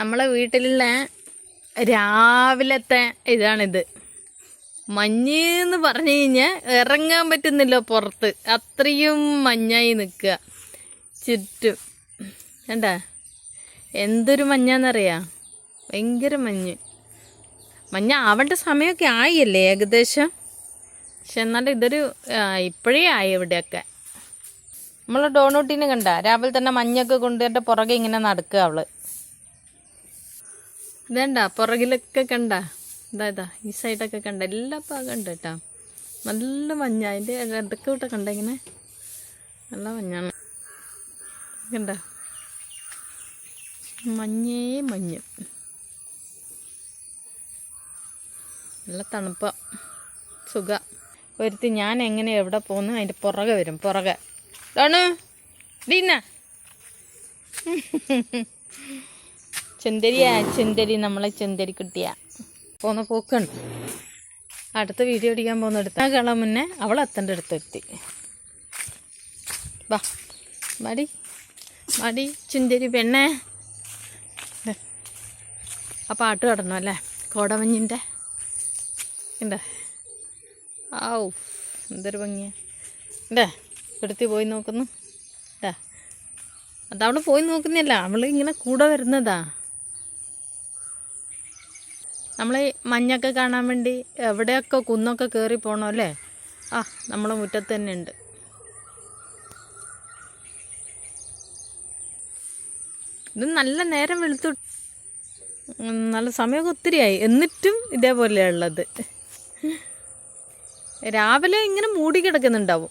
നമ്മളെ വീട്ടിലുള്ള രാവിലത്തെ ഇതാണിത്. മഞ്ഞെന്ന് പറഞ്ഞു കഴിഞ്ഞാൽ ഇറങ്ങാൻ പറ്റുന്നില്ല പുറത്ത്, അത്രയും മഞ്ഞായി നിൽക്കുക ചുറ്റും. കണ്ടാ എന്തൊരു മഞ്ഞാന്നറിയാം, ഭയങ്കര മഞ്ഞ ആവേണ്ട സമയമൊക്കെ ആയില്ലേ ഏകദേശം. പക്ഷെ എന്നാലും ഇതൊരു ഇപ്പോഴേ ആയി ഇവിടെയൊക്കെ. നമ്മൾ ഡോണൂട്ടീനെ കണ്ട രാവിലെ തന്നെ മഞ്ഞൊക്കെ കൊണ്ടുവരുടെ പുറകെ ഇങ്ങനെ നടക്കുക അവള്. ഇതേണ്ട പുറകിലൊക്കെ കണ്ട, ഇതാ ഈ സൈഡൊക്കെ കണ്ട, എല്ലാ ഭാഗം ഉണ്ട് കേട്ടോ. നല്ല മഞ്ഞ, അതിൻ്റെ ഇടയ്ക്ക് വിട്ട കണ്ട ഇങ്ങനെ നല്ല മഞ്ഞാണ്. കണ്ട മഞ്ഞേ മഞ്ഞ്, നല്ല തണുപ്പ, സുഖ. ഒരുത്തി ഞാൻ എങ്ങനെ എവിടെ പോകുന്നു അതിൻ്റെ പുറകെ വരും, പുറകെ ഡോണു ഡീന ചെന്തരിയാ ചെന്തരി, നമ്മളെ ചെന്തരി കുട്ടിയാ പോകുന്ന പോക്കുണ്ട്. അടുത്ത വീഡിയോ അടിക്കാൻ പോകുന്ന അടുത്ത കാണാൻ മുന്നേ അവൾ അത്തൻ്റെ അടുത്തെത്തി. വാ മടി മടി ചെന്തരി പെണ്ണേ. ആ പാട്ട് കടന്നു അല്ലേ, കോടമഞ്ഞിൻ്റെ ഉണ്ട്. ആവു എന്തൊരു ഭംഗിയാ. ഉണ്ടേ എടുത്തി പോയി നോക്കുന്നു. അതവള് പോയി നോക്കുന്നില്ല, അവൾ ഇങ്ങനെ കൂടെ വരുന്നതാ. നമ്മൾ മഞ്ഞൊക്കെ കാണാൻ വേണ്ടി എവിടെയൊക്കെ കുന്നൊക്കെ കയറി പോകണം അല്ലേ. നമ്മളെ മുറ്റത്ത് തന്നെ ഉണ്ട്. ഇത് നല്ല നേരം വെളുത്തു, നല്ല സമയമൊക്കെ ഒത്തിരിയായി, എന്നിട്ടും ഇതേപോലെയുള്ളത്. രാവിലെ ഇങ്ങനെ മൂടി കിടക്കുന്നുണ്ടാവും.